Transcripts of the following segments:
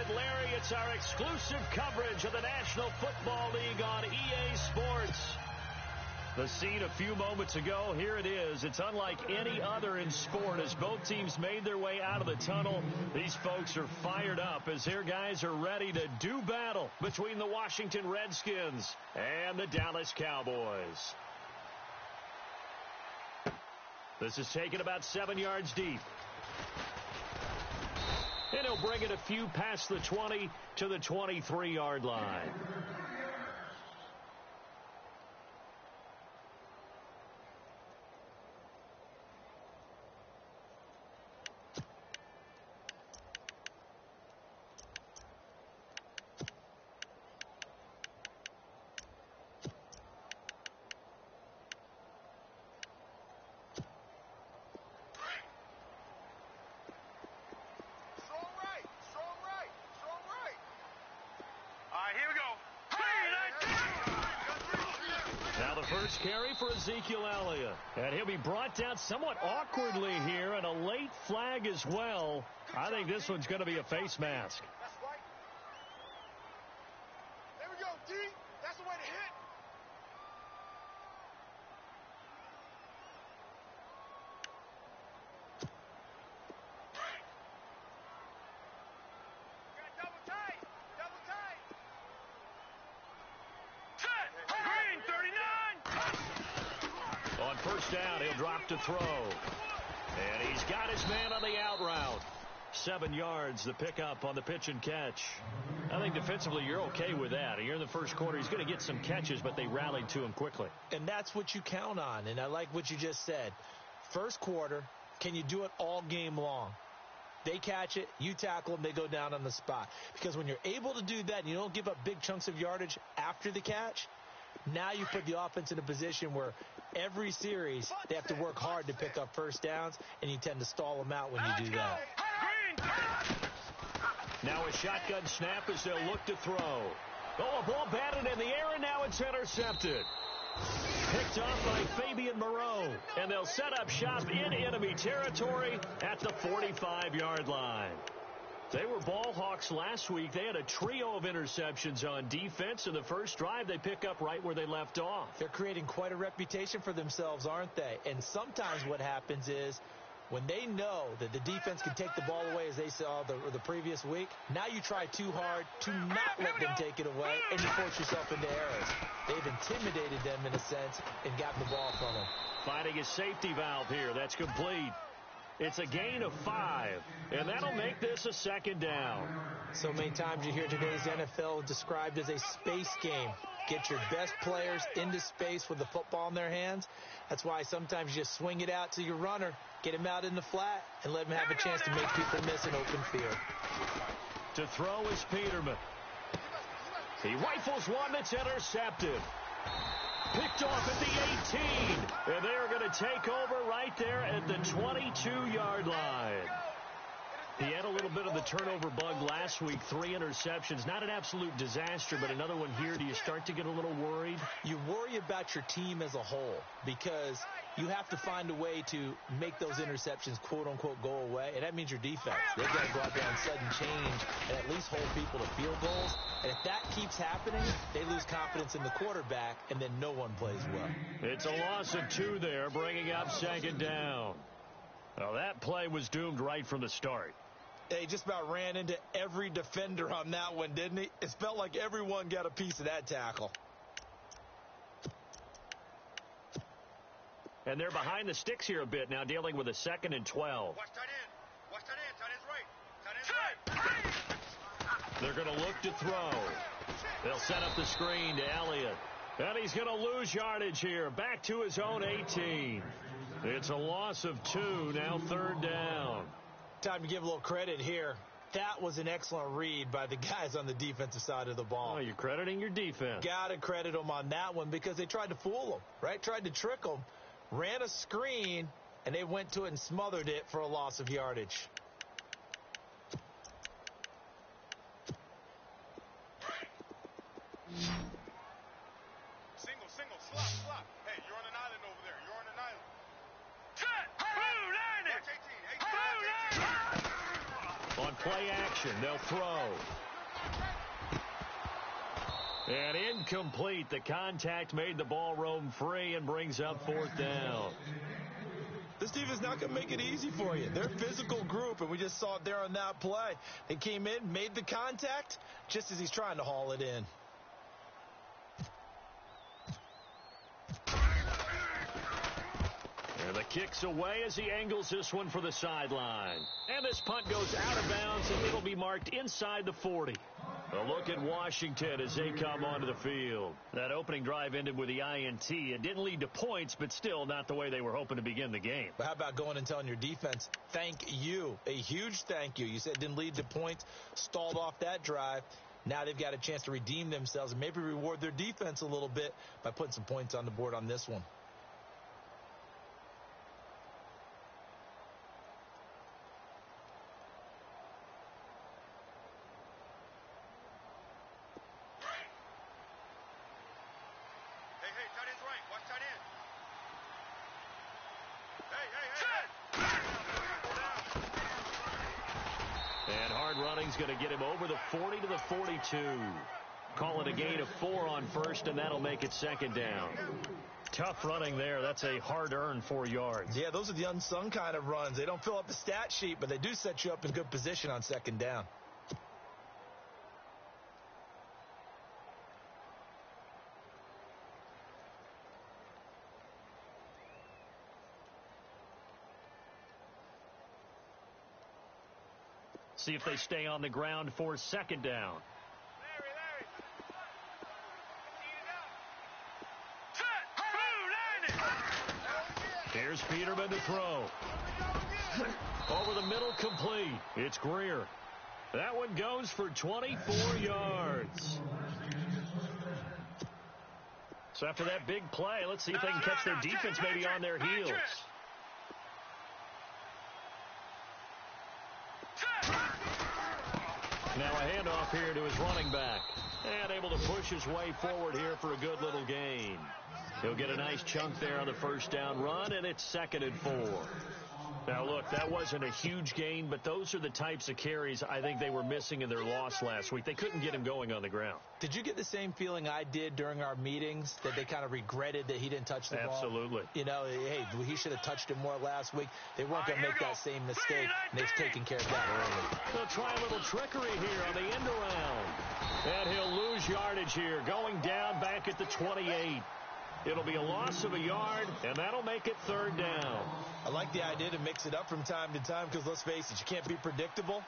and Larry. It's our exclusive coverage of the National Football League on EA Sports. The scene a few moments ago, here it is. It's unlike any other in sport as both teams made their way out of the tunnel. These folks are fired up as their guys are ready to do battle between the Washington Redskins and the Dallas Cowboys. This is taken about 7 yards deep. And he'll bring it a few past the 20 to the 23-yard line. First carry for Ezekiel Elliott. And he'll be brought down somewhat awkwardly here, and a late flag as well. I think this one's going to be a face mask. That's right. There we go, D. That's the way to hit. Double tight. Double tight. Green, 39. On first down, he'll drop to throw. And he's got his man on the out route. 7 yards, the pickup on the pitch and catch. I think defensively you're okay with that. You're in the first quarter. He's going to get some catches, but they rallied to him quickly. And that's what you count on. And I like what you just said. First quarter, can you do it all game long? They catch it, you tackle them, they go down on the spot. Because when you're able to do that and you don't give up big chunks of yardage after the catch, now you put the offense in a position where every series they have to work hard to pick up first downs, and you tend to stall them out when you do that. Now a shotgun snap as they'll look to throw. Oh, a ball batted in the air, and now it's intercepted. Picked off by Fabian Moreau, and they'll set up shop in enemy territory at the 45-yard line. They were ball hawks last week. They had a trio of interceptions on defense. In the first drive, they pick up right where they left off. They're creating quite a reputation for themselves, aren't they? And sometimes what happens is when they know that the defense can take the ball away, as they saw the previous week, now you try too hard to not let them take it away, and you force yourself into errors. They've intimidated them in a sense and gotten the ball from them. Finding a safety valve here. That's complete. It's a gain of 5, and that'll make this a second down. So many times you hear today's NFL described as a space game. Get your best players into space with the football in their hands. That's why sometimes you just swing it out to your runner, get him out in the flat, and let him have a chance to make people miss an open field. To throw is Peterman. He rifles one that's intercepted. Picked off at the 18. And they're going to take over right there at the 22-yard line. He had a little bit of the turnover bug last week. 3 interceptions. Not an absolute disaster, but another one here. Do you start to get a little worried? You worry about your team as a whole because you have to find a way to make those interceptions, quote-unquote, go away. And that means your defense. They've got to go out there on sudden change and at least hold people to field goals. And if that keeps happening, they lose confidence in the quarterback, and then no one plays well. It's a loss of 2 there, bringing up second down. Well, that play was doomed right from the start. He just about ran into every defender on that one, didn't he? It felt like everyone got a piece of that tackle. And they're behind the sticks here a bit now, dealing with a 2nd and 12. Watch tight end. Watch tight end. Tight end's right. Tight end's right. They're going to look to throw. They'll set up the screen to Elliott. And he's going to lose yardage here. Back to his own 18. It's a loss of 2, now 3rd down. Time to give a little credit here. That was an excellent read by the guys on the defensive side of the ball. Oh, you're crediting your defense. Got to credit them on that one because they tried to fool them, right? Tried to trick them. Ran a screen, and they went to it and smothered it for a loss of yardage. Single, slop. Hey, you're on an island over there. You're on an island. Blue line it. Watch 18. Play action. They'll throw. And incomplete. The contact made the ball roam free and brings up fourth down. This defense is not going to make it easy for you. They're a physical group, and we just saw it there on that play. They came in, made the contact, just as he's trying to haul it in. And the kick's away as he angles this one for the sideline. And this punt goes out of bounds, and it'll be marked inside the 40. A look at Washington as they come onto the field. That opening drive ended with the INT. It didn't lead to points, but still not the way they were hoping to begin the game. But how about going and telling your defense, thank you, a huge thank you. You said it didn't lead to points, stalled off that drive. Now they've got a chance to redeem themselves and maybe reward their defense a little bit by putting some points on the board on this one. Going to get him over the 40 to the 42. Call it a gain of 4 on first, and that'll make it second down. Tough running there. That's a hard-earned 4 yards. Yeah, those are the unsung kind of runs. They don't fill up the stat sheet, but they do set you up in good position on second down. See if they stay on the ground for second down. Here's Peterman to throw. Over the middle, complete. It's Greer. That one goes for 24 yards. So after that big play, let's see if they can catch their defense maybe on their heels. Now a handoff here to his running back. And able to push his way forward here for a good little gain. He'll get a nice chunk there on the first down run, and it's 2nd and 4. Now, look, that wasn't a huge gain, but those are the types of carries I think they were missing in their loss last week. They couldn't get him going on the ground. Did you get the same feeling I did during our meetings, that they kind of regretted that he didn't touch the ball? Absolutely. You know, hey, he should have touched him more last week. They weren't going to make that same mistake, and they've taken care of that early. They'll try a little trickery here on the end around. And he'll lose yardage here, going down back at the 28. It'll be a loss of a yard, and that'll make it 3rd down. I like the idea to mix it up from time to time because, let's face it, you can't be predictable.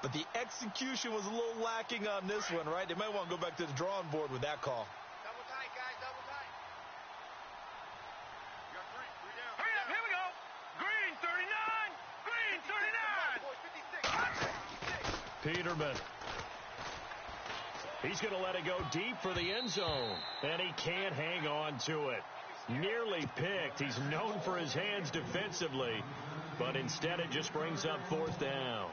But the execution was a little lacking on this one, right? They might want to go back to the drawing board with that call. Double tight, guys, double tight. You got three down. Hurry up, here we go. Green, 39. Green, 39. Peterman. He's going to let it go deep for the end zone, and he can't hang on to it. Nearly picked. He's known for his hands defensively, but instead it just brings up 4th down.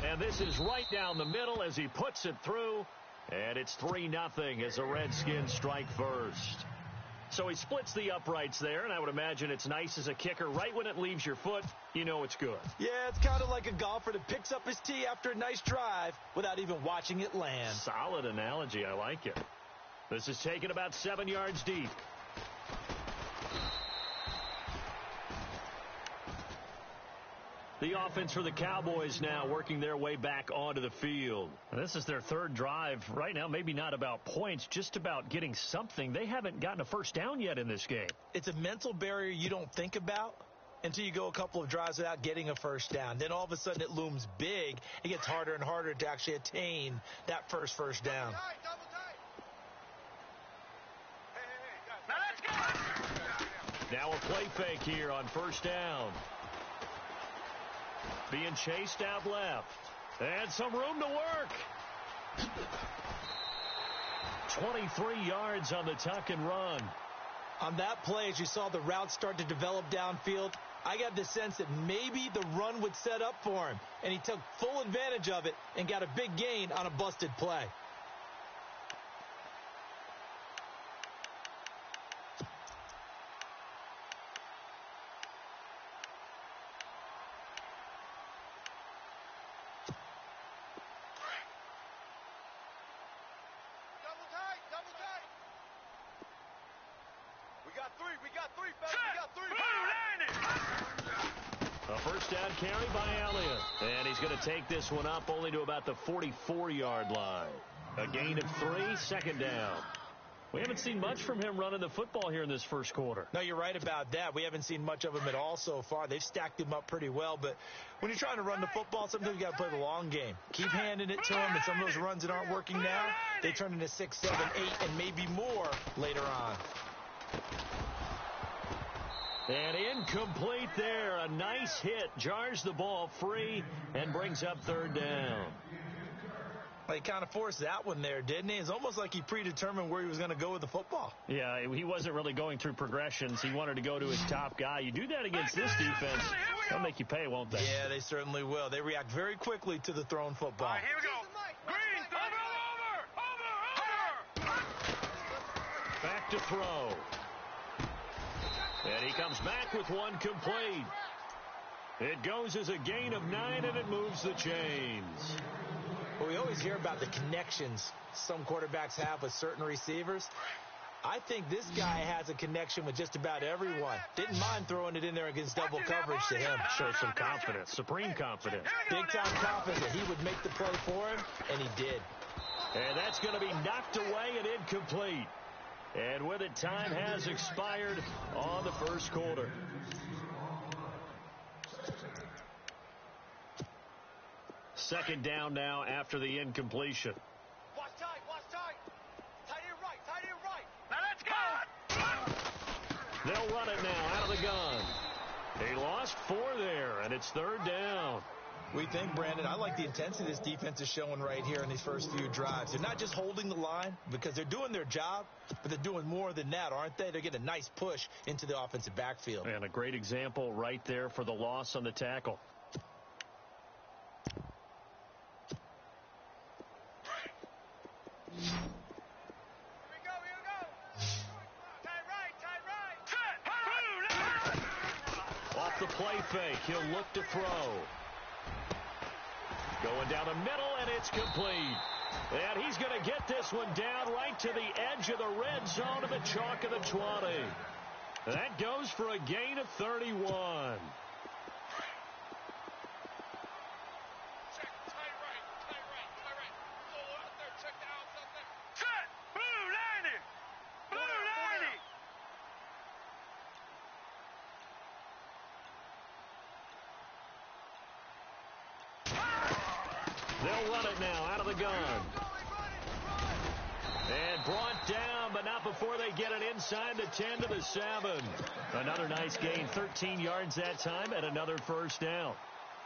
And this is right down the middle as he puts it through, and it's 3-0 as the Redskins strike first. So he splits the uprights there, and I would imagine it's nice as a kicker. Right when it leaves your foot, you know it's good. Yeah, it's kind of like a golfer that picks up his tee after a nice drive without even watching it land. Solid analogy. I like it. This is taken about 7 yards deep. The offense for the Cowboys now working their way back onto the field. This is their 3rd drive. Right now, maybe not about points, just about getting something. They haven't gotten a first down yet in this game. It's a mental barrier you don't think about until you go a couple of drives without getting a first down. Then all of a sudden it looms big. It gets harder and harder to actually attain that first down. Double tight. Hey, Now let's go. Now a play fake here on first down. Being chased out left. And some room to work. 23 yards on the tuck and run. On that play, as you saw the route start to develop downfield, I got the sense that maybe the run would set up for him. And he took full advantage of it and got a big gain on a busted play. We got three, fellas. We got three. A first down carry by Elliott. And he's going to take this one up only to about the 44-yard line. A gain of 3, second down. We haven't seen much from him running the football here in this first quarter. No, you're right about that. We haven't seen much of him at all so far. They've stacked him up pretty well, but when you're trying to run the football, sometimes you got to play the long game. Keep handing it to him, and some of those runs that aren't working now, they turn into 6, 7, 8, and maybe more later on. And incomplete there. A nice hit. Jars the ball free and brings up third down. He kind of forced that one there, didn't he? It's almost like he predetermined where he was going to go with the football. Yeah, he wasn't really going through progressions. He wanted to go to his top guy. You do that against this defense, they'll make you pay, won't they? Yeah, they certainly will. They react very quickly to the thrown football. All right, here we go. Green, over. Back to throw. And he comes back with one complete. It goes as a gain of 9, and it moves the chains. Well, we always hear about the connections some quarterbacks have with certain receivers. I think this guy has a connection with just about everyone. Didn't mind throwing it in there against double coverage to him. Shows some confidence, supreme confidence. Big-time confidence that he would make the play for him, and he did. And that's going to be knocked away and incomplete. And with it, time has expired on the first quarter. Second down now after the incompletion. Watch tight, watch tight. Tight end right. Now let's go. They'll run it now out of the gun. He lost 4 there, and it's third down. We think, Brandon, I like the intensity this defense is showing right here in these first few drives. They're not just holding the line because they're doing their job, but they're doing more than that, aren't they? They're getting a nice push into the offensive backfield. And a great example right there for the loss on the tackle. Here we go. Tight right. Off the play fake, he'll look to throw. Going down the middle, and it's complete. And he's going to get this one down right to the edge of the red zone of the chalk of the 20. That goes for a gain of 31. Check, tight right. Go out there, check the outs out there. Set. Blue 90. They'll run it now out of the gun. And brought down, but not before they get it inside the 10 to the 7. Another nice gain, 13 yards that time, and another first down.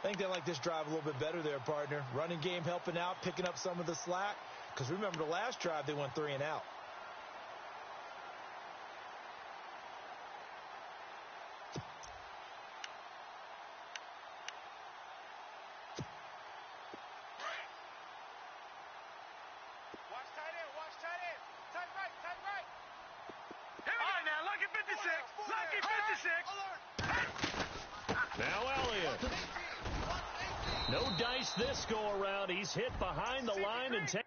I think they like this drive a little bit better there, partner. Running game helping out, picking up some of the slack. Because remember, the last drive, they went 3 and out. Watch tight end. Tight right. Here we go now. Lucky 56. Now Elliott. No dice this go around. He's hit behind the line and taken.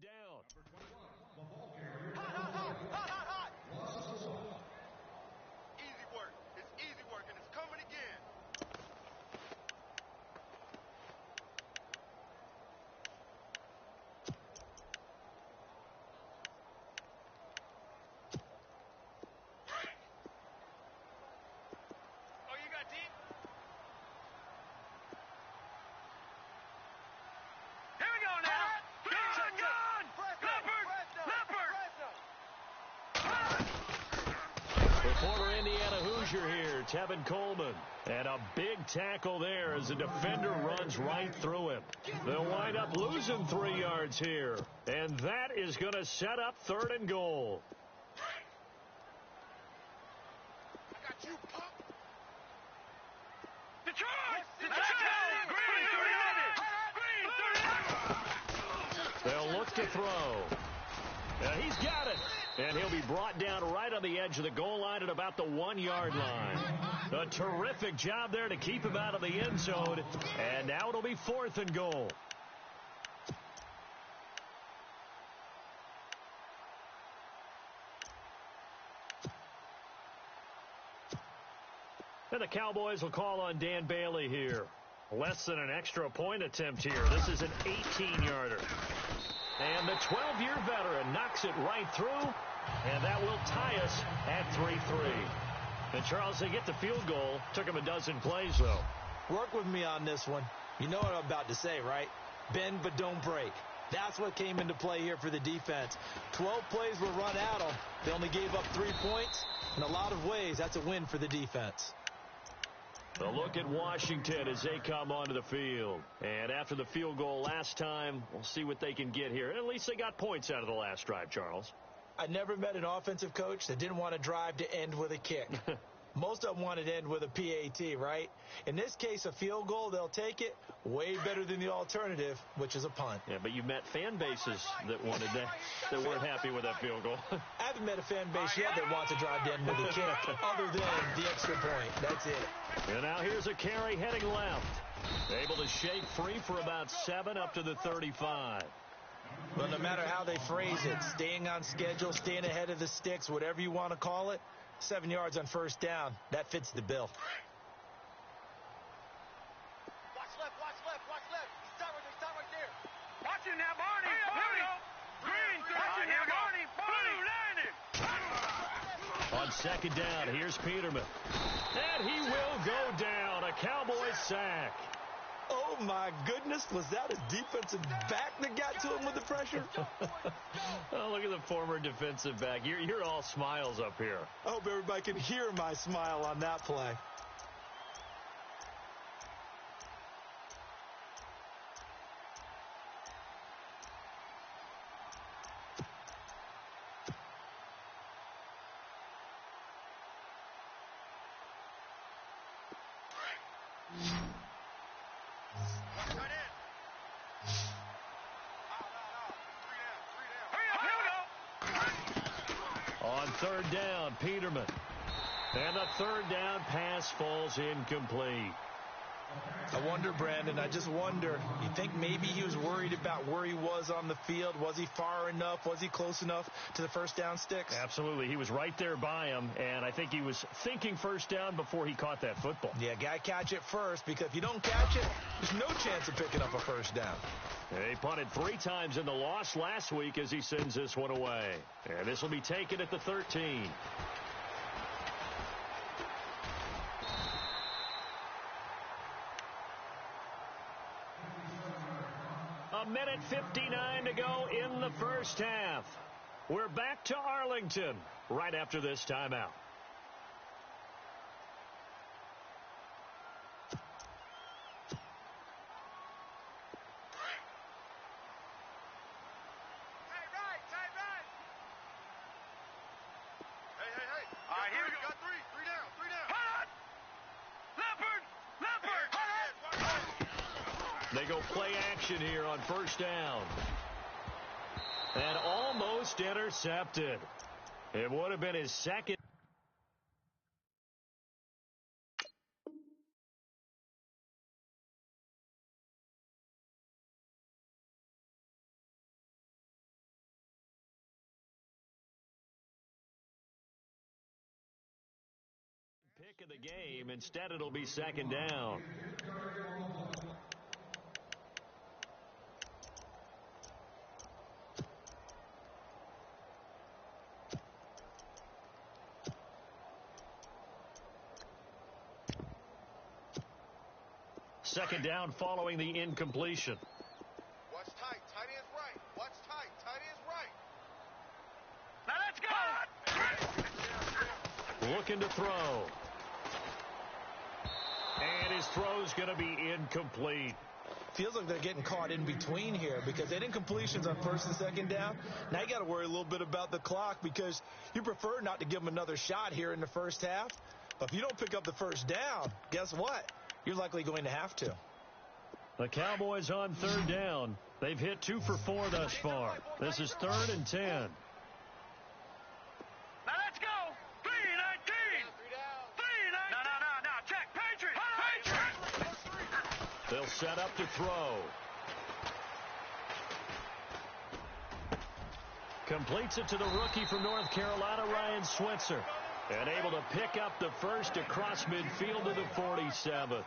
Down. Hot. Easy work. It's easy work, and it's coming again. Oh, you got deep? Here we go now. The former Indiana Hoosier here here, Tevin Coleman. And a big tackle there as the defender runs right through him. They'll wind up losing 3 yards here. And that is going to set up 3rd and goal. I got you, punk. Detroit! They'll look to throw. He's got it. And he'll be brought down right on the edge of the goal line at about the 1-yard line. A terrific job there to keep him out of the end zone. And now it'll be 4th and goal. And the Cowboys will call on Dan Bailey here. Less than an extra point attempt here. This is an 18-yarder. And the 12-year veteran knocks it right through. And that will tie us at 3-3. And, Charles, they get the field goal. Took him a dozen plays, though. Work with me on this one. You know what I'm about to say, right? Bend but don't break. That's what came into play here for the defense. 12 plays were run at them. They only gave up 3 points. In a lot of ways, that's a win for the defense. A look at Washington as they come onto the field. And after the field goal last time, we'll see what they can get here. At least they got points out of the last drive, Charles. I never met an offensive coach that didn't want to drive to end with a kick. Most of them wanted to end with a PAT, right? In this case, a field goal, they'll take it. Way better than the alternative, which is a punt. Yeah, but you met fan bases that wanted that weren't happy with that field goal. I haven't met a fan base yet that wants to drive to end with a kick, other than the extra point. That's it. And now here's a carry heading left. Able to shake free for about 7 up to the 35. Well, no matter how they phrase it, staying on schedule, staying ahead of the sticks, whatever you want to call it, 7 yards on first down, that fits the bill. Watch left, watch left, watch left. He's stop right there. Watch it now, Barney. Green, watch it now, Barney. Blue, landing. On second down, here's Peterman. And he will go down. A Cowboys sack. Oh, my goodness. Was that a defensive back that got to him with the pressure? Oh, look at the former defensive back. You're all smiles up here. I hope everybody can hear my smile on that play. Third down, Peterman. And the third down pass falls incomplete. I wonder, Brandon, I just wonder, you think maybe he was worried about where he was on the field? Was he far enough? Was he close enough to the first down sticks? Absolutely. He was right there by him, and I think he was thinking first down before he caught that football. Yeah, got to catch it first, because if you don't catch it, there's no chance of picking up a first down. He punted 3 times in the loss last week as he sends this one away. And this will be taken at the 13. A minute 59 to go in the first half. We're back to Arlington right after this timeout. They go play action here on first down. And almost intercepted. It would have been his second. Pick of the game. Instead, it'll be second down. Second down following the incompletion. Watch tight. Tight end's right. Watch tight. Tight end's right. Now let's go. Looking to throw. And his throw's going to be incomplete. Feels like they're getting caught in between here because they didn't completions on first and second down. Now you got to worry a little bit about the clock because you prefer not to give them another shot here in the first half. But if you don't pick up the first down, guess what? You're likely going to have to. The Cowboys on third down. They've hit 2 for 4 thus far. This is 3rd and 10. Now let's go. 3-19. 3-19. No. Check. Patriots. They'll set up to throw. Completes it to the rookie from North Carolina, Ryan Switzer. And able to pick up the first across midfield to the 47.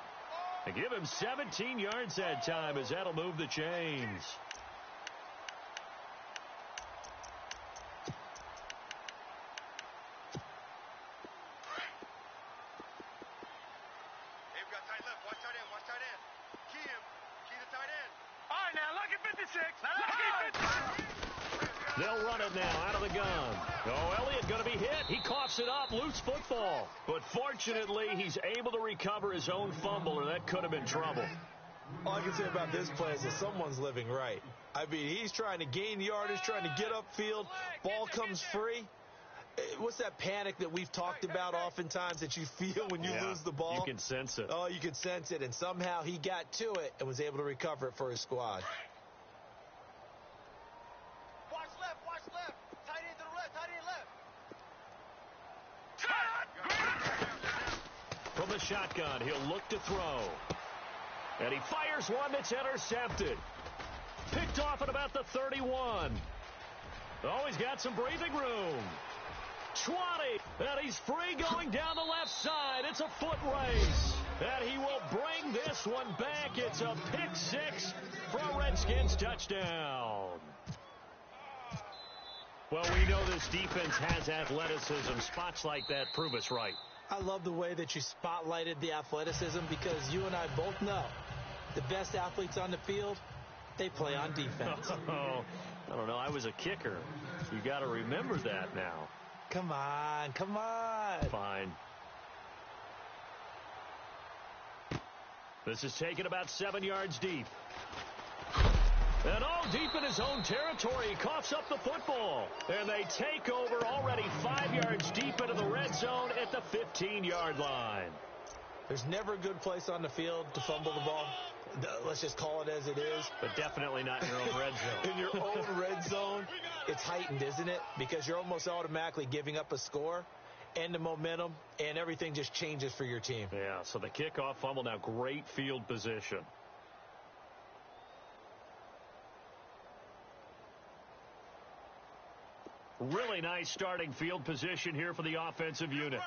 They give him 17 yards that time as that'll move the chains. They've got tight left. Watch tight end. Watch tight end. Key him. Key the tight end. All right, now look at 56. Now look at 56. They'll run it now out of the gun. Oh, Elliott going to be hit. He coughs it up. Loose football. But fortunately, he's able to recover his own fumble, or that could have been trouble. All I can say about this play is that someone's living right. I mean, he's trying to gain yardage, trying to get upfield. Ball comes free. What's that panic that we've talked about oftentimes that you feel when you lose the ball? You can sense it. Oh, you can sense it. And somehow he got to it and was able to recover it for his squad. Watch left. Tight end to the left. Tight end left. From the shotgun, he'll look to throw. And he fires one that's intercepted. Picked off at about the 31. Oh, he's got some breathing room. 20. And he's free going down the left side. It's a foot race. And he will bring this one back. It's a pick 6 for a Redskins touchdown. Well, we know this defense has athleticism. Spots like that prove us right. I love the way that you spotlighted the athleticism because you and I both know the best athletes on the field, they play on defense. Oh, I don't know. I was a kicker. You got to remember that now. Come on. Fine. This is taken about 7 yards deep. And all deep in his own territory, he coughs up the football. And they take over already 5 yards deep into the red zone at the 15-yard line. There's never a good place on the field to fumble the ball. Let's just call it as it is. But definitely not in your own red zone. In your own red zone, it's heightened, isn't it? Because you're almost automatically giving up a score and the momentum, and everything just changes for your team. Yeah, so the kickoff fumble, now great field position. Really nice starting field position here for the offensive unit.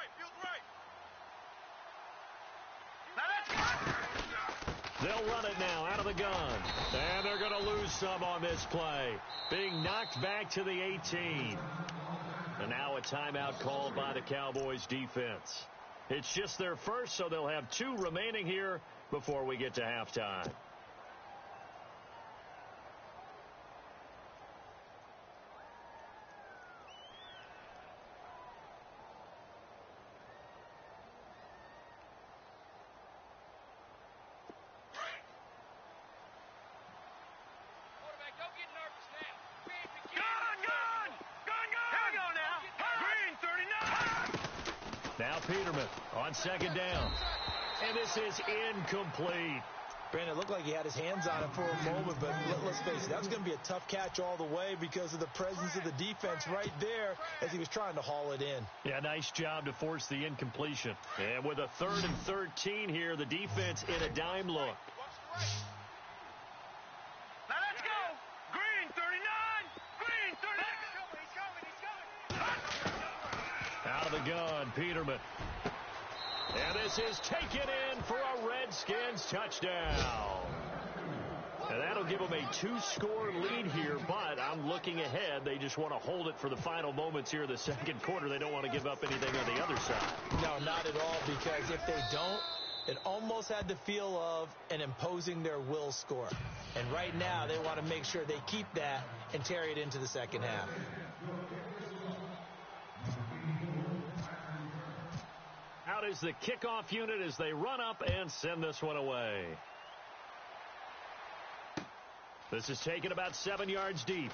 They'll run it now out of the gun. And they're going to lose some on this play. Being knocked back to the 18. And now a timeout called by the Cowboys defense. It's just their first, so they'll have 2 remaining here before we get to halftime. Now Peterman on second down. And this is incomplete. Brandon, it looked like he had his hands on it for a moment, but let's face it, that was going to be a tough catch all the way because of the presence of the defense right there as he was trying to haul it in. Yeah, nice job to force the incompletion. And with a 3rd and 13 here, the defense in a dime look. Now let's go. Green 39. Green 39. Out of the gun, Peterman. And this is taken in for a Redskins touchdown. And that'll give them a 2-score lead here, but I'm looking ahead. They just want to hold it for the final moments here of the second quarter. They don't want to give up anything on the other side. No, not at all, because if they don't, it almost had the feel of an imposing their will score. And right now, they want to make sure they keep that and carry it into the second half. Out out as the kickoff unit as they run up and send this one away. This is taken about 7 yards deep.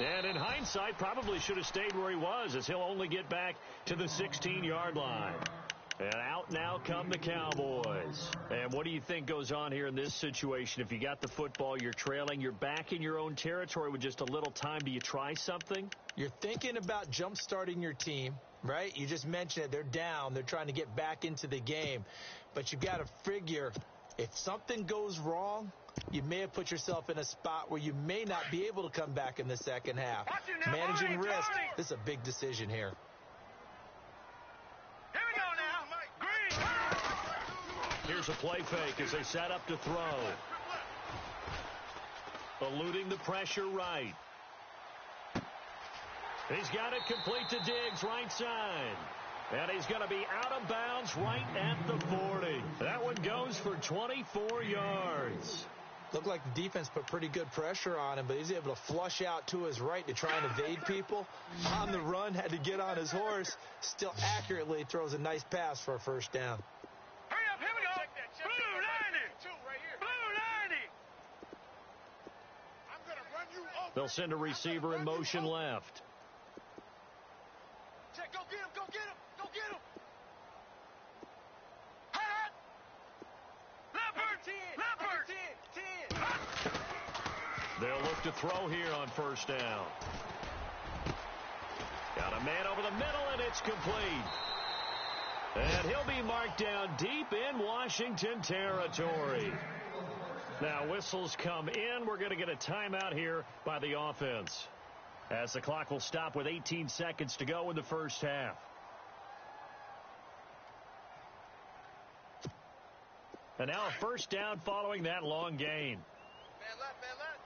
And in hindsight, probably should have stayed where he was, as he'll only get back to the 16-yard line. And out now come the Cowboys. And what do you think goes on here in this situation? If you got the football, you're trailing, you're back in your own territory with just a little time. Do you try something? You're thinking about jump-starting your team, right? You just mentioned it. They're down. They're trying to get back into the game. But you've got to figure, if something goes wrong, you may have put yourself in a spot where you may not be able to come back in the second half. Managing risk, this is a big decision here. Here we go now. Green. Here's a play fake as they set up to throw. Eluding the pressure right. He's got it complete to Diggs, right side. And he's going to be out of bounds right at the 40. That one goes for 24 yards. Looked like the defense put pretty good pressure on him, but he's able to flush out to his right to try and evade people. On the run, had to get on his horse. Still accurately throws a nice pass for a first down. Hurry up, here we go. Blue 90. Blue 90. I'm going to run you over. They'll send a receiver in motion left. Check, go get him, go get him, go get him. Hot. Leopard. 10. They'll look to throw here on first down. Got a man over the middle, and it's complete. And he'll be marked down deep in Washington territory. Now whistles come in. We're going to get a timeout here by the offense, as the clock will stop with 18 seconds to go in the first half. And now a first down following that long gain. Man left, man left.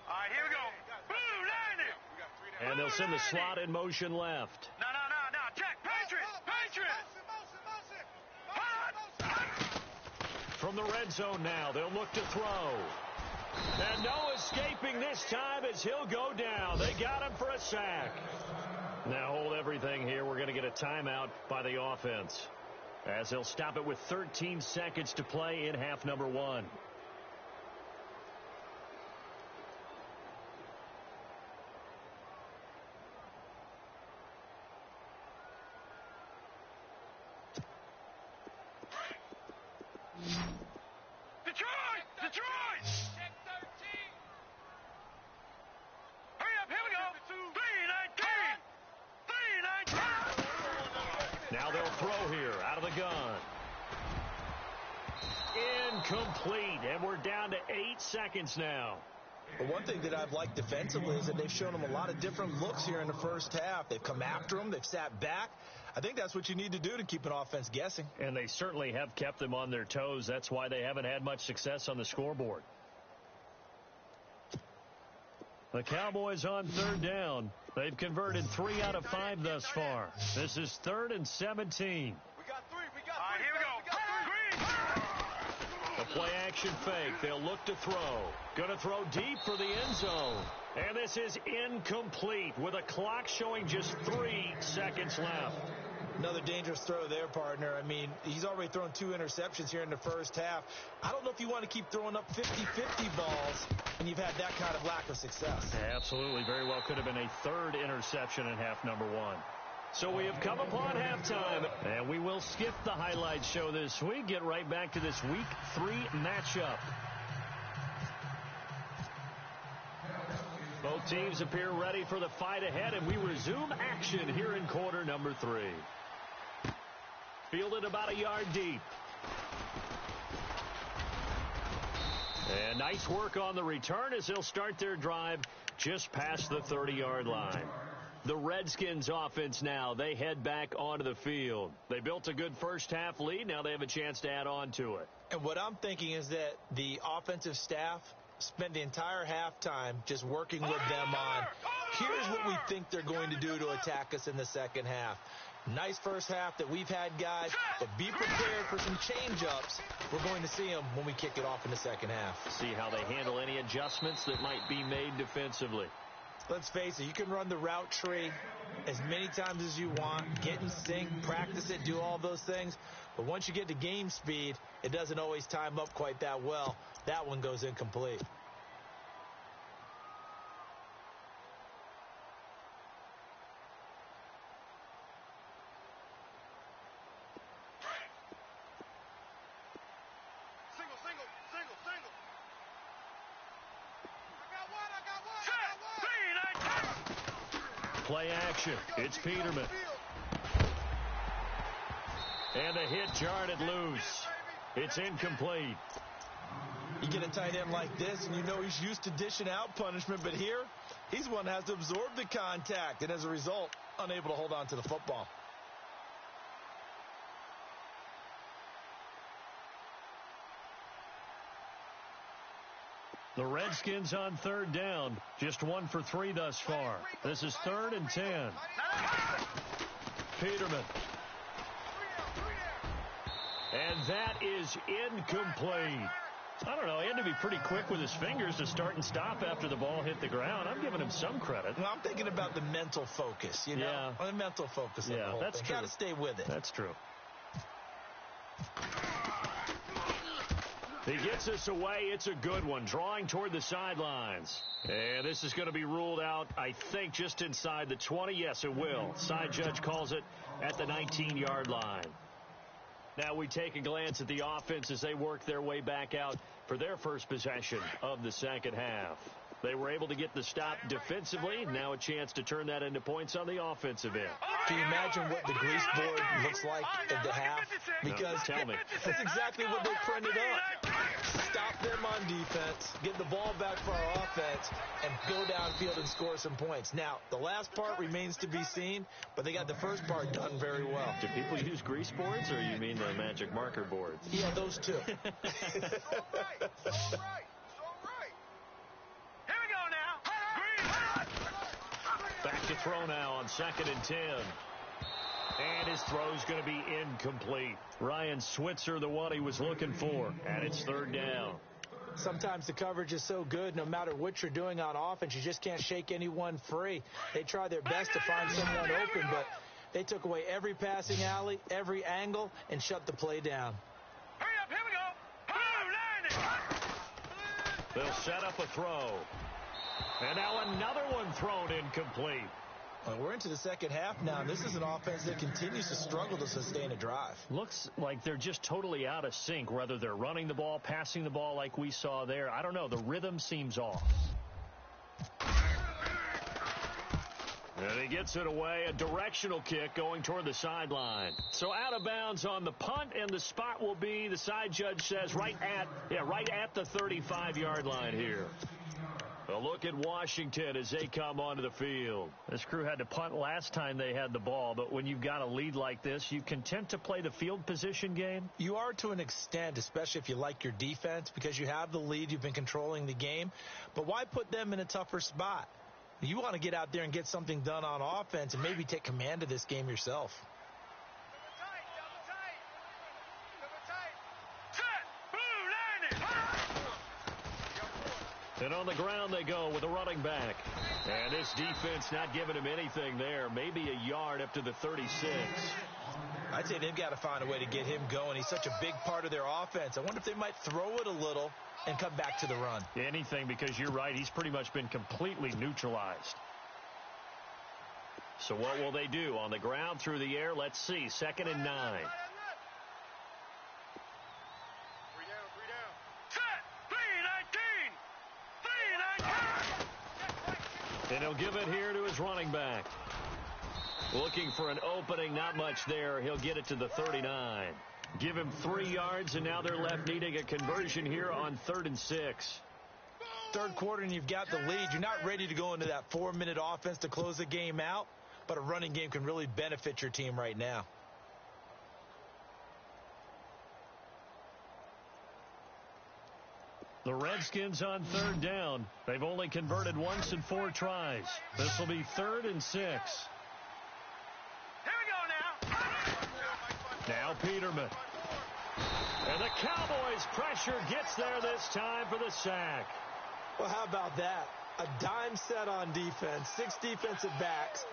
All right, here we go. Blue 90. And they'll send the slot in motion left. No. Check. Patriot. Hot. From the red zone now, they'll look to throw. And no escaping this time as he'll go down. They got him for a sack. Now hold everything here. We're going to get a timeout by the offense, as they'll stop it with 13 seconds to play in half number 1. Detroit. Check 13. Hurry up, here we go. 319. Now they'll throw here out of the gun. Incomplete, and we're down to 8 seconds now. But one thing that I've liked defensively is that they've shown them a lot of different looks here in the first half. They've come after them. They've sat back. I think that's what you need to do to keep an offense guessing. And they certainly have kept them on their toes. That's why they haven't had much success on the scoreboard. The Cowboys on third down. They've converted 3 out of 5 thus far. This is 3rd and 17. We got 3. All right, here we go. Green. A play action fake. They'll look to throw. Going to throw deep for the end zone. And this is incomplete with a clock showing just 3 seconds left. Another dangerous throw there, partner. I mean, he's already thrown 2 interceptions here in the first half. I don't know if you want to keep throwing up 50-50 balls when you've had that kind of lack of success. Absolutely. Very well could have been a 3rd interception in half number 1. So we have come upon halftime, and we will skip the highlight show this week. Get right back to this Week 3 matchup. Both teams appear ready for the fight ahead, and we resume action here in quarter number 3. Fielded about a yard deep. And nice work on the return as they'll start their drive just past the 30-yard line. The Redskins offense now, they head back onto the field. They built a good first half lead. Now they have a chance to add on to it. And what I'm thinking is that the offensive staff spent the entire halftime just working with them on, here's what we think they're going to do to attack us in the second half. Nice first half that we've had, guys, but be prepared for some change-ups. We're going to see them when we kick it off in the second half. See how they handle any adjustments that might be made defensively. Let's face it, you can run the route tree as many times as you want, get in sync, practice it, do all those things. But once you get to game speed, it doesn't always time up quite that well. That one goes incomplete. Play action. It's Peterman. And the hit jarred it loose. It's incomplete. You get a tight end like this, and you know he's used to dishing out punishment, but here, he's one that has to absorb the contact, and as a result, unable to hold on to the football. The Redskins on third down. Just 1 for 3 thus far. This is 3rd and 10. Peterman. And that is incomplete. I don't know. He had to be pretty quick with his fingers to start and stop after the ball hit the ground. I'm giving him some credit. Well, I'm thinking about the mental focus, you know? Yeah. The mental focus of the whole that's thing. true. Got to stay with it. That's true. He gets us away. It's a good one. Drawing toward the sidelines. And this is going to be ruled out, I think, just inside the 20. Yes, it will. Side judge calls it at the 19-yard line. Now we take a glance at the offense as they work their way back out for their first possession of the second half. They were able to get the stop defensively. Now a chance to turn that into points on the offensive end. Can you imagine what the grease board looks like at the half? Because tell me. That's exactly what they printed up. Stop them on defense, get the ball back for our offense, and go downfield and score some points. Now, the last part remains to be seen, but they got the first part done very well. Do people use grease boards, or you mean the magic marker boards? Yeah, those two. All right. Here we go now. Green. Back to throw now on 2nd and 10. And his throw's going to be incomplete. Ryan Switzer, the one he was looking for. And it's 3rd down. Sometimes the coverage is so good, no matter what you're doing on offense, you just can't shake anyone free. They try their best to find someone open, but they took away every passing alley, every angle, and shut the play down. Hurry up, here we go. Blue, line it. They'll set up a throw. And now another one thrown incomplete. Well, we're into the second half now. This is an offense that continues to struggle to sustain a drive. Looks like they're just totally out of sync, whether they're running the ball, passing the ball like we saw there. I don't know. The rhythm seems off. And he gets it away. A directional kick going toward the sideline. So out of bounds on the punt, and the spot will be, the side judge says, right at the 35-yard line here. A look at Washington as they come onto the field. This crew had to punt last time they had the ball, but when you've got a lead like this, you content to play the field position game? You are to an extent, especially if you like your defense, because you have the lead, you've been controlling the game. But why put them in a tougher spot? You want to get out there and get something done on offense and maybe take command of this game yourself. And on the ground they go with a running back. And this defense not giving him anything there. Maybe a yard up to the 36. I'd say they've got to find a way to get him going. He's such a big part of their offense. I wonder if they might throw it a little and come back to the run. Anything, because you're right. He's pretty much been completely neutralized. So what will they do? On the ground, through the air, let's see. 2nd and 9. 3 down. And he'll give it here to his running back. Looking for an opening, not much there. He'll get it to the 39. Give him 3 yards, and now they're left needing a conversion here on 3rd and 6. Third quarter, and you've got the lead. You're not ready to go into that 4-minute offense to close the game out, but a running game can really benefit your team right now. The Redskins on 3rd down. They've only converted once in 4 tries. This will be 3rd and 6. Here we go now. Now Peterman. And the Cowboys' pressure gets there this time for the sack. Well, how about that? a dime set on defense, 6 defensive backs.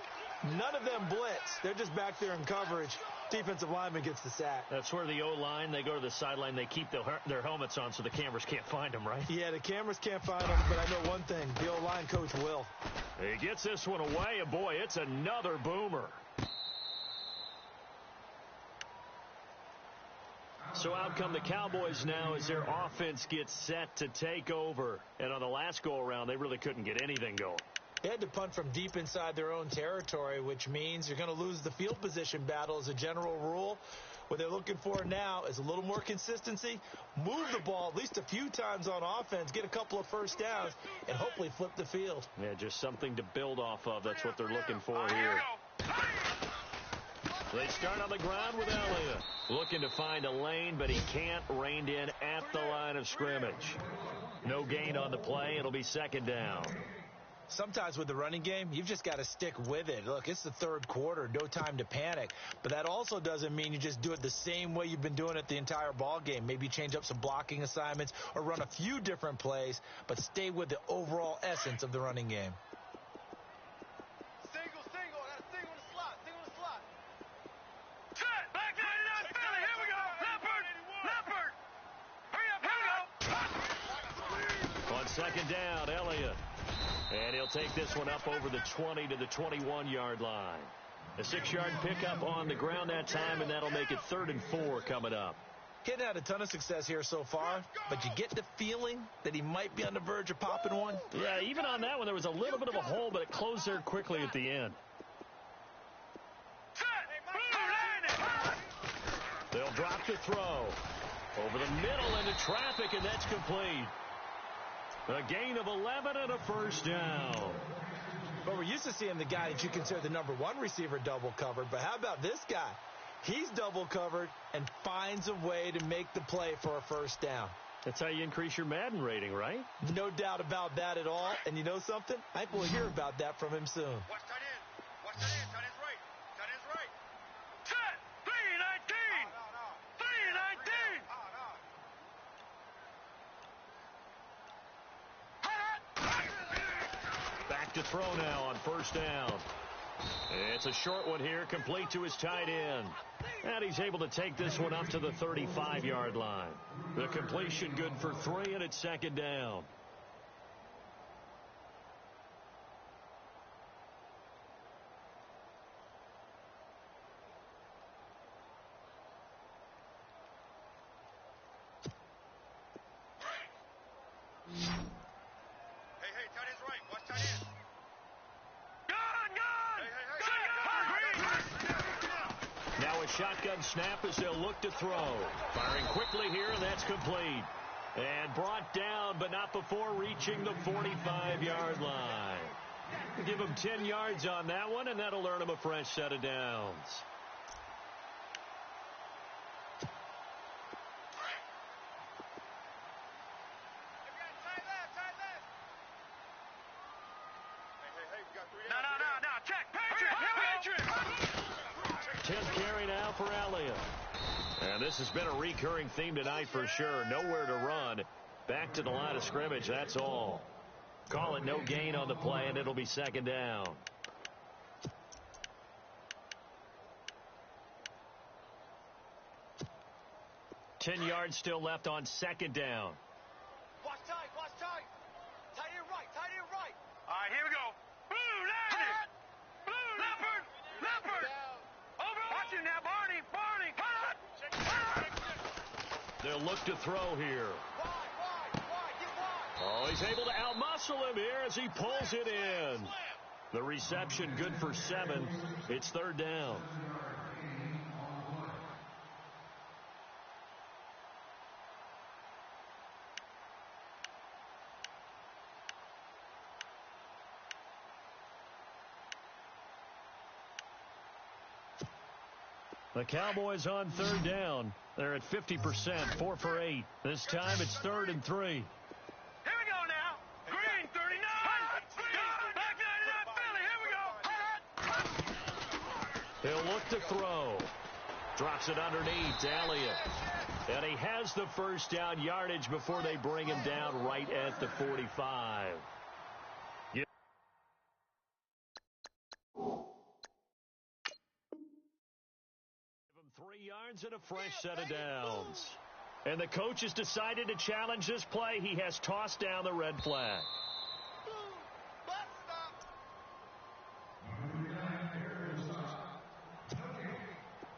None of them blitz. They're just back there in coverage. Defensive lineman gets the sack. That's where the O-line, they go to the sideline, they keep their helmets on so the cameras can't find them, right? Yeah, the cameras can't find them, but I know one thing. The O-line coach will. He gets this one away, and boy, it's another boomer. So out come the Cowboys now as their offense gets set to take over. And on the last go-around, they really couldn't get anything going. They had to punt from deep inside their own territory, which means you're going to lose the field position battle as a general rule. What they're looking for now is a little more consistency, move the ball at least a few times on offense, get a couple of first downs, and hopefully flip the field. Yeah, just something to build off of. That's what they're looking for here. They start on the ground with Elliott. Looking to find a lane, but he can't. Reined in at the line of scrimmage. No gain on the play. It'll be second down. Sometimes with the running game, you've just got to stick with it. Look, it's the third quarter, no time to panic. But that also doesn't mean you just do it the same way you've been doing it the entire ball game. Maybe change up some blocking assignments or run a few different plays, but stay with the overall essence of the running game. Single. That's single in the slot. Single in the slot. Set. Back 99 Philly. Here we go. Leopard. Hurry up. Here we go. On second down, Elliott. And he'll take this one up over the 20 to the 21-yard line. A 6-yard pickup on the ground that time, and that'll make it 3rd and 4 coming up. Kid had a ton of success here so far, but you get the feeling that he might be on the verge of popping one. Yeah, even on that one, there was a little bit of a hole, but it closed there quickly at the end. They'll drop the throw. Over the middle into traffic, and that's complete. A gain of 11 and a first down. But we're used to seeing the guy that you consider the number 1 receiver double covered. But how about this guy? He's double covered and finds a way to make the play for a first down. That's how you increase your Madden rating, right? No doubt about that at all. And you know something? I think we'll hear about that from him soon. Watch tight end. Watch tight end. Tight end's right. Tight end's right. Set. 319. No. 319. Back to throw now on first down. It's a short one here, complete to his tight end. And he's able to take this one up to the 35-yard line. The completion good for 3, and it's second down. Hey, tight end's right. Watch tight end. Now a shotgun snap as they'll look to throw. Firing quickly here, and that's complete. And brought down, but not before reaching the 45-yard line. Give him 10 yards on that one, and that'll earn him a fresh set of downs. No. Check. Patriot. 10th carry now for Elliott. And this has been a recurring theme tonight for sure. Nowhere to run. Back to the line of scrimmage, that's all. Call it no gain on the play, and it'll be second down. Ten yards still left on second down. Watch tight. Tight end right. All right, here we go. Blue, landed. Blue, leopard. Over. Watch it now, Barney. They'll look to throw here. Wide. Get wide. Oh, he's able to outmuscle him here as he pulls it in. The reception good for 7. It's third down. The Cowboys on third down. They're at 50%, 4 for 8. This time it's 3rd and 3. Here we go now. Green, 39. Back 99 Philly. Here we go. He'll look to throw. Drops it underneath to Elliott. And he has the first down yardage before they bring him down right at the 45. hands and a fresh set of downs. And the coach has decided to challenge this play. He has tossed down the red flag.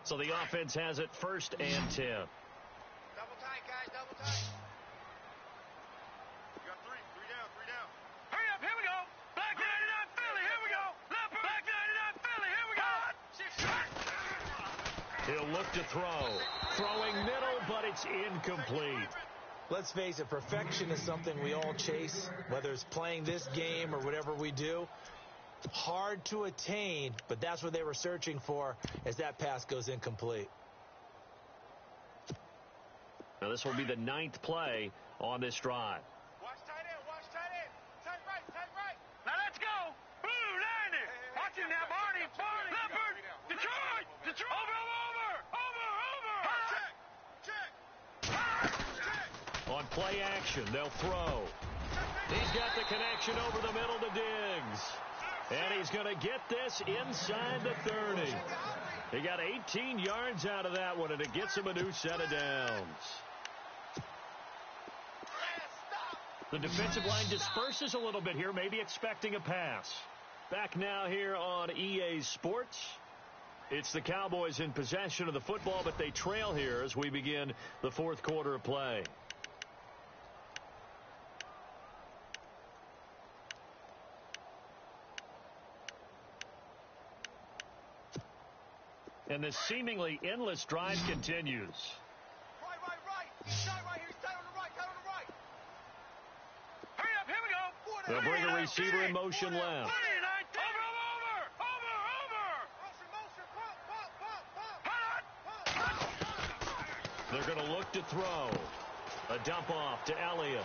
So the offense has it 1st and 10. Double tight, guys, double tight. You got three down. Hurry up, here we go. Black 99 Philly, here we go. Leopard. Black 99 Philly, here we go. He'll look to throw. Throwing middle, but it's incomplete. Let's face it, perfection is something we all chase, whether it's playing this game or whatever we do. Hard to attain, but that's what they were searching for as that pass goes incomplete. Now this will be the 9th play on this drive. Watch tight end. Tight right. Now let's go. Blue 90. Watch him now, Barney. Leopard. Detroit. Over. Check. On play action, they'll throw. He's got the connection over the middle to Diggs. And he's going to get this inside the 30. He got 18 yards out of that one, and it gets him a new set of downs. The defensive line disperses a little bit here, maybe expecting a pass. Back now here on EA Sports. It's the Cowboys in possession of the football, but they trail here as we begin the 4th quarter of play. And this seemingly endless drive continues. Right. He's tight right here. He's tight on the right. Hurry up, here we go. They'll bring a receiver in motion left. Over. Motion. They're going to look to throw. A dump off to Elliott.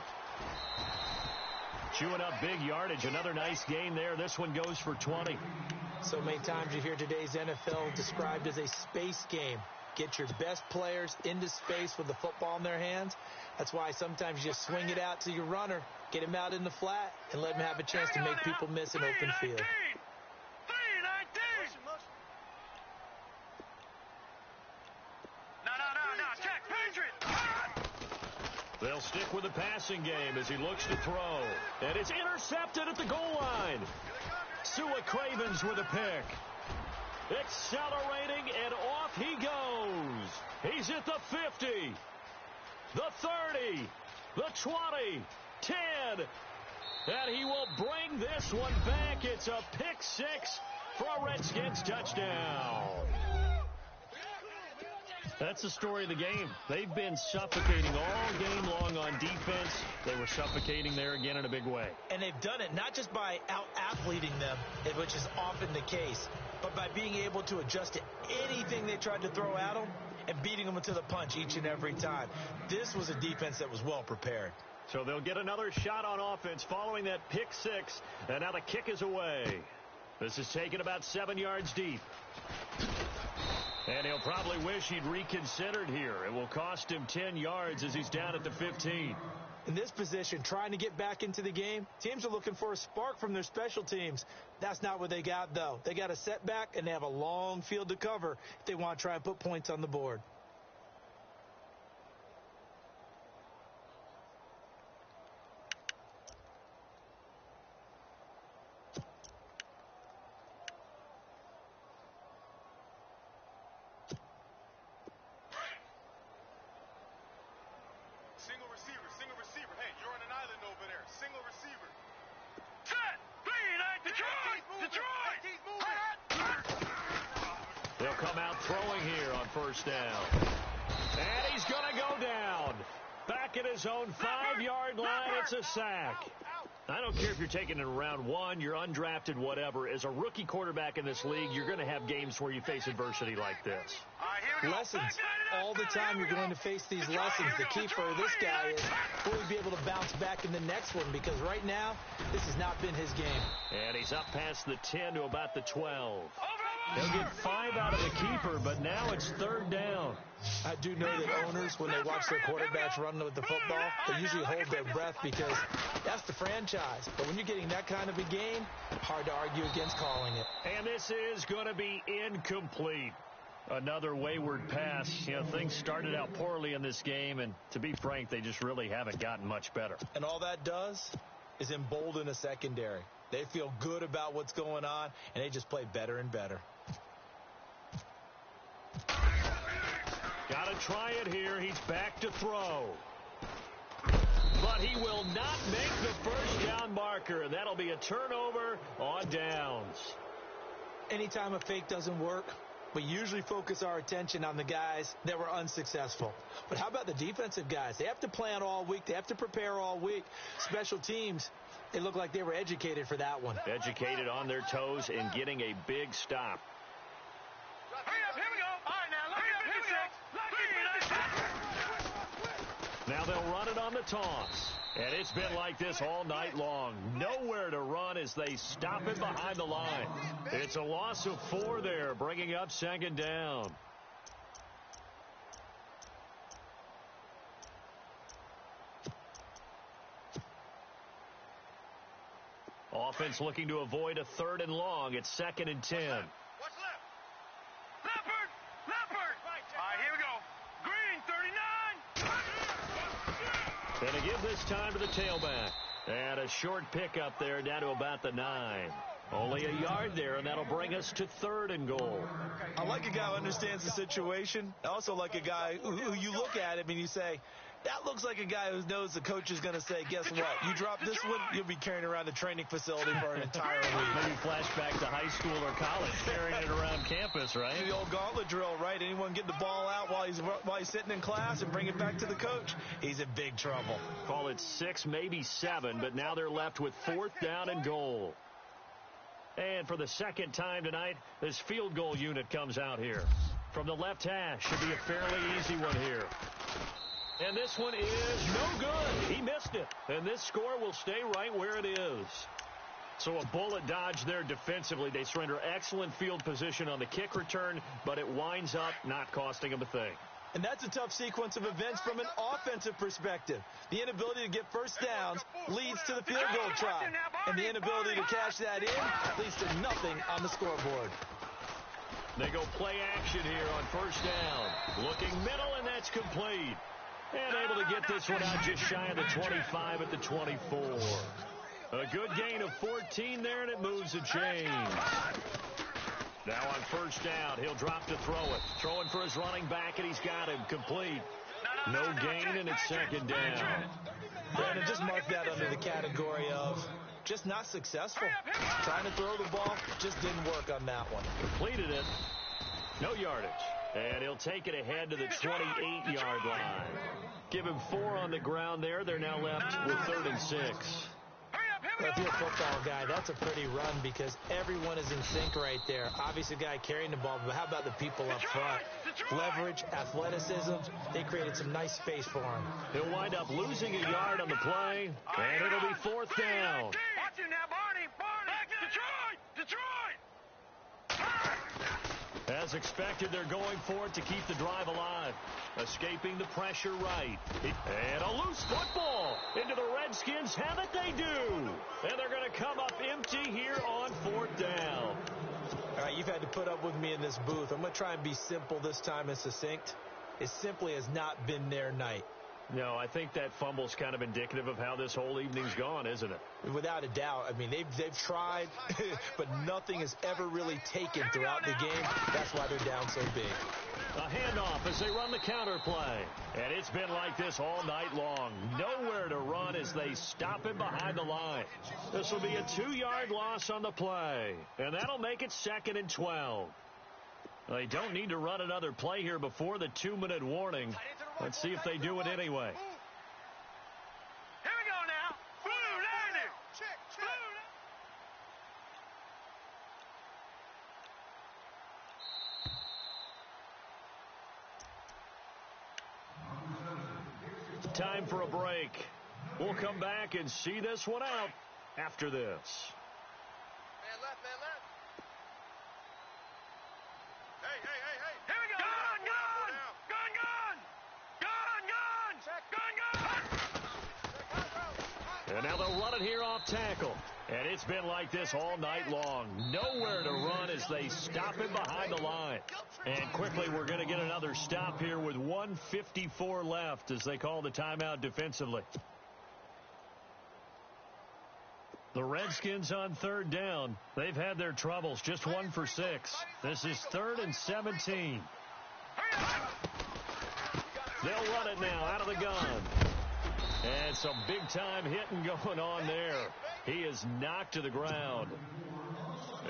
Chewing up big yardage. Another nice gain there. This one goes for 20. So many times you hear today's NFL described as a space game. Get your best players into space with the football in their hands. That's why sometimes you just swing it out to your runner, get him out in the flat, and let him have a chance to make people miss an open field. 319. No. Check. Patriot. They'll stick with the passing game as he looks to throw. And it's intercepted at the goal line. Sua Cravens with a pick. Accelerating, and off he goes. He's at the 50, the 30, the 20, 10. And he will bring this one back. It's a pick 6 for a Redskins touchdown. That's the story of the game. They've been suffocating all game long on defense. They were suffocating there again in a big way. And they've done it not just by out-athleting them, which is often the case, but by being able to adjust to anything they tried to throw at them and beating them to the punch each and every time. This was a defense that was well prepared. So they'll get another shot on offense following that pick 6, and now the kick is away. This is taken about 7 yards deep. And he'll probably wish he'd reconsidered here. It will cost him 10 yards as he's down at the 15. In this position, trying to get back into the game, teams are looking for a spark from their special teams. That's not what they got, though. They got a setback, and they have a long field to cover if they want to try and put points on the board. Single receiver. Hey, you're on an island over there. Single receiver. Set. 3-9. Detroit. They'll come out throwing here on 1st down. And he's going to go down. Back at his own 5-yard line. It's a sack. I don't care if you're taking it in round 1, you're undrafted, whatever. As a rookie quarterback in this league, you're going to have games where you face adversity like this. Lessons. All the time you're going to face these lessons. The key for this guy is will he be able to bounce back in the next one, because right now this has not been his game. And he's up past the 10 to about the 12. They'll get 5 out of the keeper, but now it's 3rd down. I do know that owners, when they watch their quarterbacks run with the football, they usually hold their breath because that's the franchise. But when you're getting that kind of a game, hard to argue against calling it. And this is going to be incomplete. Another wayward pass. You know, things started out poorly in this game, and to be frank, they just really haven't gotten much better. And all that does is embolden a secondary. They feel good about what's going on, and they just play better and better. Got to try it here. He's back to throw. But he will not make the first down marker, and that'll be a turnover on downs. Anytime a fake doesn't work, we usually focus our attention on the guys that were unsuccessful. But how about the defensive guys? They have to plan all week. They have to prepare all week. Special teams, they look like they were educated for that one. Educated on their toes and getting a big stop. Hurry up, here we go. All right, now, Now they'll run it on the toss. And it's been like this all night long. Nowhere to run as they stop it behind the line. It's a loss of 4 there, bringing up second down. Offense looking to avoid a 3rd and long. It's 2nd and 10. What's left? Leopard! Leopard! All right, here we go. Green, 39. And to give this time to the tailback. And a short pickup there down to about the 9. Only a yard there, and that'll bring us to 3rd and goal. I like a guy who understands the situation. I also like a guy who you look at him and you say, that looks like a guy who knows the coach is going to say, guess what? You drop this one, you'll be carrying around the training facility for an entire week. Maybe flashback to high school or college, carrying it around campus, right? The old gauntlet drill, right? Anyone get the ball out while he's sitting in class and bring it back to the coach? He's in big trouble. Call it 6, maybe 7, but now they're left with 4th down and goal. And for the second time tonight, this field goal unit comes out here. From the left hash, should be a fairly easy one here. And this one is no good. He missed it. And this score will stay right where it is. So a bullet dodge there defensively. They surrender excellent field position on the kick return, but it winds up not costing them a thing. And that's a tough sequence of events from an offensive perspective. The inability to get first downs leads to the field goal try. And the inability to cash that in leads to nothing on the scoreboard. They go play action here on first down. Looking middle, and that's complete. And able to get this one out just shy of the 25 at the 24. A good gain of 14 there, and it moves the chains. Now on first down, he'll drop to throw it. Throwing for his running back, and he's got him complete. No gain, and it's second down. Brandon, just mark that under the category of just not successful. Trying to throw the ball, just didn't work on that one. Completed it. No yardage. And he'll take it ahead to the 28-yard line. Give him 4 on the ground there. They're now left with 3rd and 6. Well, if you're a football guy, that's a pretty run because everyone is in sync right there. Obviously, the guy carrying the ball, but how about the people up front? Leverage, athleticism, they created some nice space for him. He'll wind up losing a yard on the play, and it'll be 4th down. Watch it now, Barney! Detroit! As expected, they're going for it to keep the drive alive. Escaping the pressure right. And a loose football into the Redskins. Have it, they do. And they're going to come up empty here on 4th down. All right, you've had to put up with me in this booth. I'm going to try and be simple this time and succinct. It simply has not been their night. No, I think that fumble's kind of indicative of how this whole evening's gone, isn't it? Without a doubt. I mean, they've tried, but nothing has ever really taken throughout the game. That's why they're down so big. A handoff as they run the counter play. And it's been like this all night long. Nowhere to run as they stop him behind the line. This will be a 2-yard loss on the play. And that'll make it 2nd and 12. They don't need to run another play here before the 2-minute warning. Let's see if they do it anyway. Here we go now. Blue, down there. Check. Time for a break. We'll come back and see this one out after this. Man left. Hey. Here we go. Gun. And now they'll run it here off tackle. And it's been like this all night long. Nowhere to run as they stop him behind the line. And quickly we're going to get another stop here with 1:54 left as they call the timeout defensively. The Redskins on third down. They've had their troubles. Just 1 for 6. This is 3rd and 17. They'll run it now out of the gun. And some big-time hitting going on there. He is knocked to the ground.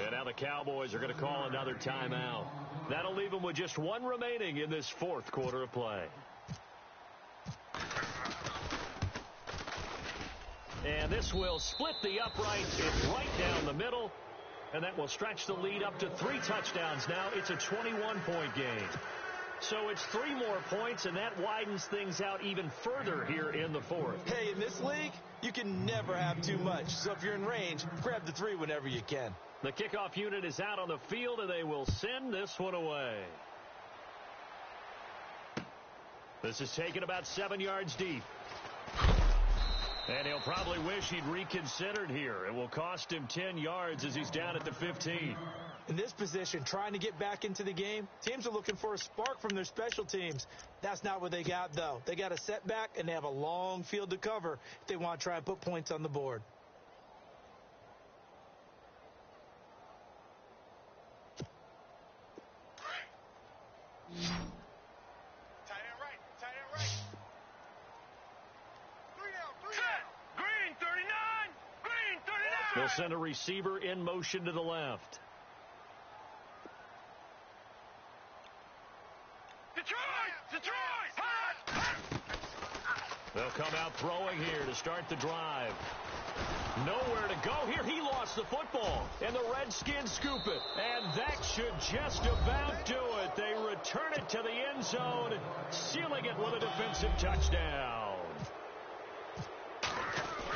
And now the Cowboys are going to call another timeout. That'll leave them with just 1 remaining in this 4th quarter of play. And this will split the upright. It's right down the middle. And that will stretch the lead up to 3 touchdowns now. It's a 21-point game. So it's 3 more points, and that widens things out even further here in the 4th. Hey, in this league, you can never have too much. So if you're in range, grab the 3 whenever you can. The kickoff unit is out on the field, and they will send this one away. This is taken about 7 yards deep. And he'll probably wish he'd reconsidered here. It will cost him 10 yards as he's down at the 15. In this position, trying to get back into the game, teams are looking for a spark from their special teams. That's not what they got, though. They got a setback, and they have a long field to cover if they want to try and put points on the board. They'll send a receiver in motion to the left. They'll come out throwing here to start the drive. Nowhere to go here. He lost the football, and the Redskins scoop it. And that should just about do it. They return it to the end zone, sealing it with a defensive touchdown.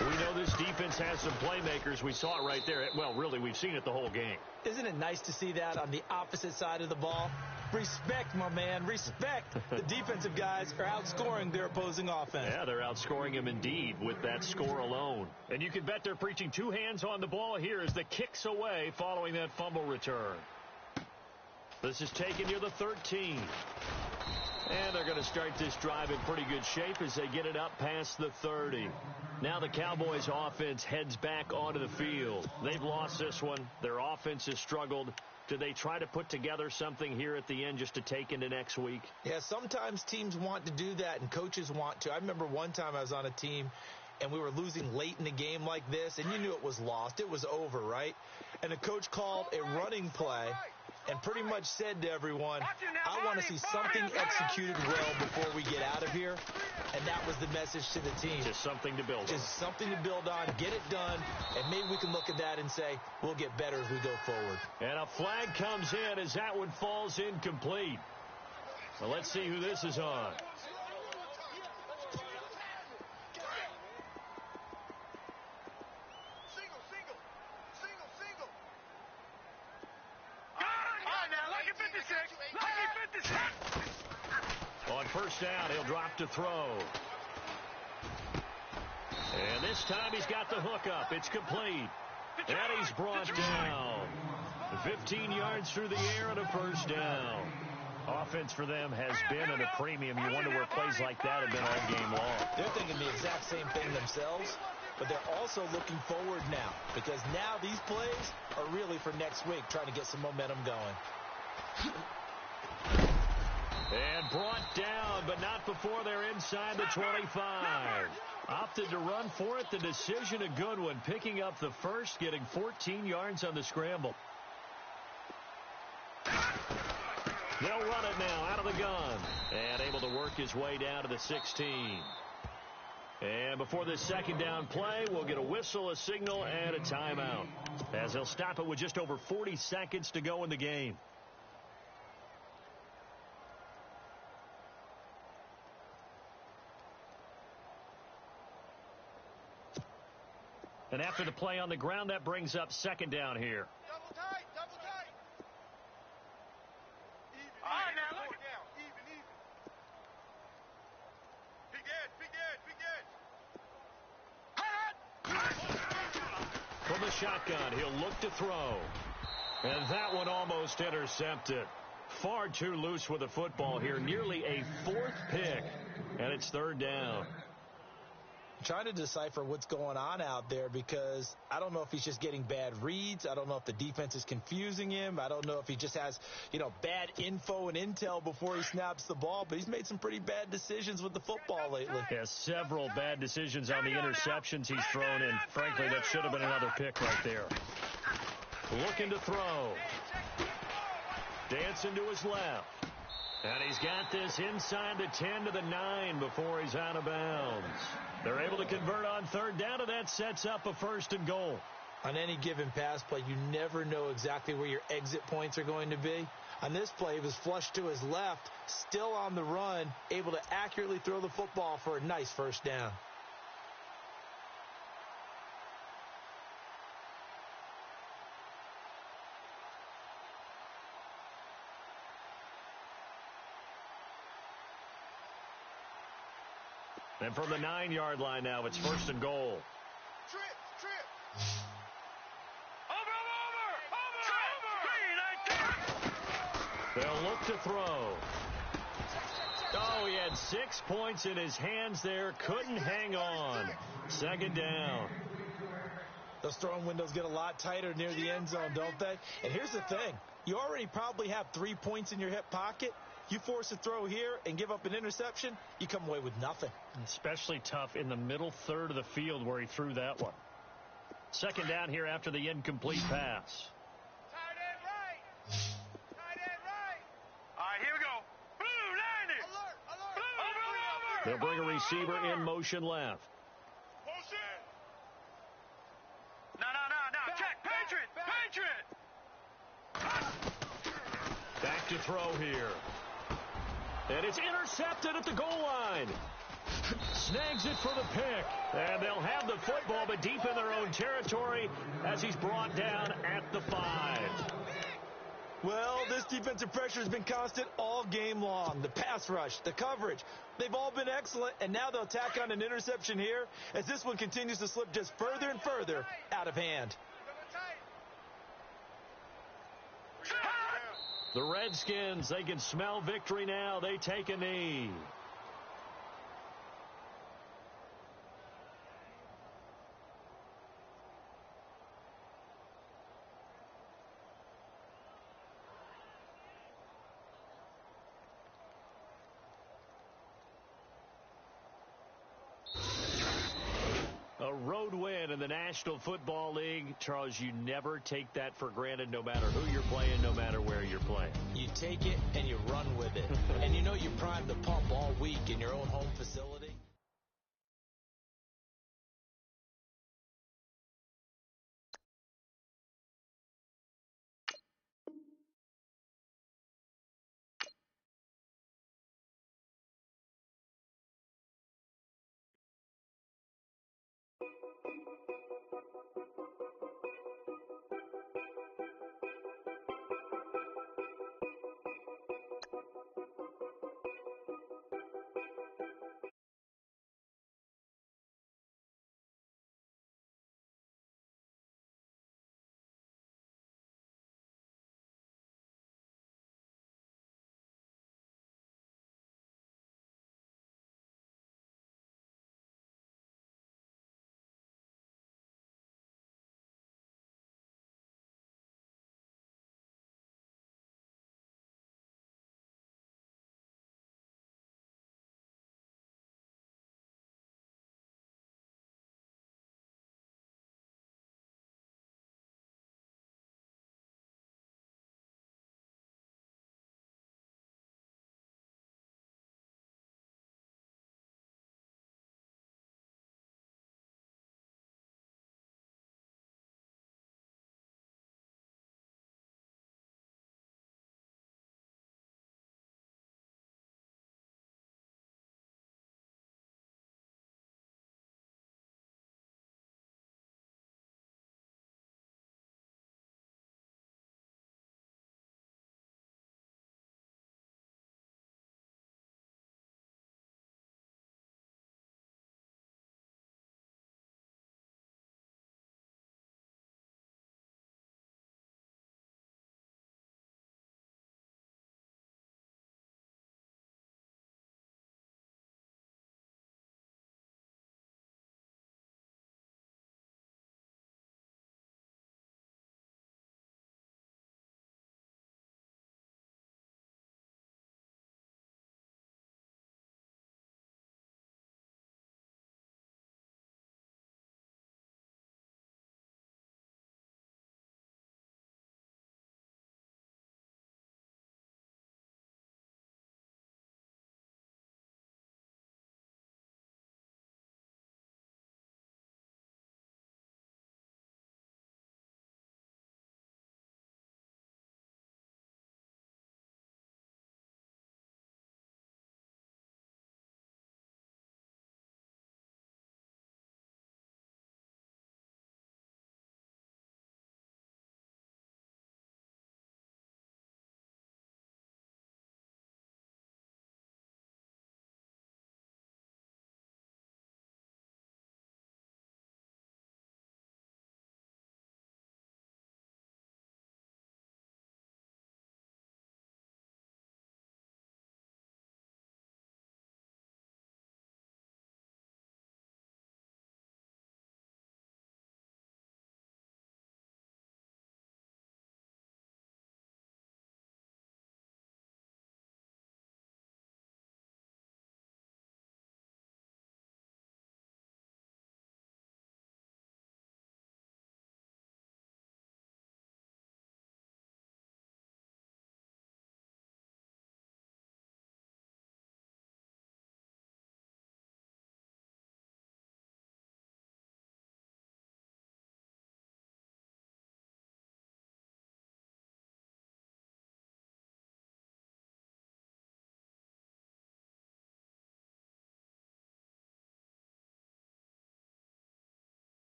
We know this defense has some playmakers. We saw it right there. Well, really, we've seen it the whole game. Isn't it nice to see that on the opposite side of the ball? Respect, my man, respect. The defensive guys are outscoring their opposing offense. Yeah, they're outscoring them indeed with that score alone. And you can bet they're preaching 2 hands on the ball here as the kick's away following that fumble return. This is taken near the 13. And they're going to start this drive in pretty good shape as they get it up past the 30. Now the Cowboys offense heads back onto the field. They've lost this one. Their offense has struggled. Do they try to put together something here at the end just to take into next week? Yeah, sometimes teams want to do that and coaches want to. I remember one time I was on a team and we were losing late in the game like this, and you knew it was lost. It was over, right? And the coach called a running play and pretty much said to everyone, I want to see something executed well before we get out of here. And that was the message to the team. Just something to build on. Just something to build on, get it done, and maybe we can look at that and say, we'll get better as we go forward. And a flag comes in as that one falls incomplete. So let's see who this is on. On first down, he'll drop to throw. And this time he's got the hook up. It's complete. And he's brought down. 15 yards through the air and a first down. Offense for them has been at a premium. You wonder where plays like that have been all game long. They're thinking the exact same thing themselves, but they're also looking forward now because now these plays are really for next week, trying to get some momentum going. And brought down, but not before they're inside the 25. Opted to run for it. The decision a good one. Picking up the first, getting 14 yards on the scramble. They'll run it now out of the gun. And able to work his way down to the 16. And before this second down play, we'll get a whistle, a signal, and a timeout. As they'll stop it with just over 40 seconds to go in the game. And after the play on the ground, that brings up second down here. Double tight, double tight. Even, All right, now, look. down, even. Big edge. From From the shotgun, he'll look to throw. And that one almost intercepted. Far too loose with the football here. Nearly a fourth pick. And it's third down. I'm trying to decipher what's going on out there because I don't know if he's just getting bad reads. I don't know if the defense is confusing him. I don't know if he just has, bad info and intel before he snaps the ball. But he's made some pretty bad decisions with the football lately. Yeah, several bad decisions on the interceptions he's thrown in. Frankly, that should have been another pick right there. Looking to throw. Dancing to his left. And he's got this inside the 10 to the 9 before he's out of bounds. They're able to convert on third down, and that sets up a 1st and goal. On any given pass play, you never know exactly where your exit points are going to be. On this play, he was flushed to his left, still on the run, able to accurately throw the football for a nice 1st down. And from the 9-yard line now, it's 1st and goal. Trip. Over. They'll look to throw. Oh, he had 6 points in his hands there. Couldn't hang on. 2nd down. Those throwing windows get a lot tighter near the end zone, don't they? And here's the thing. You already probably have 3 points in your hip pocket. You force a throw here and give up an interception, you come away with nothing. Especially tough in the middle third of the field where he threw that one. 2nd down here after the incomplete pass. Tight end right. All right, here we go. Blue, landing. Alert. They'll bring a receiver in motion left. Motion. No. Check. Patriot. Back to throw here. And it's intercepted at the goal line. Snags it for the pick. And they'll have the football, but deep in their own territory as he's brought down at the 5. Well, this defensive pressure has been constant all game long. The pass rush, the coverage, they've all been excellent, and now they'll tack on an interception here as this one continues to slip just further and further out of hand. The Redskins, they can smell victory now. They take a knee. A road win in the National Football League. Charles, you never take that for granted no matter who you're playing, no matter where you're playing. You take it and you run with it. And you know you primed the pump all week in your own home facility.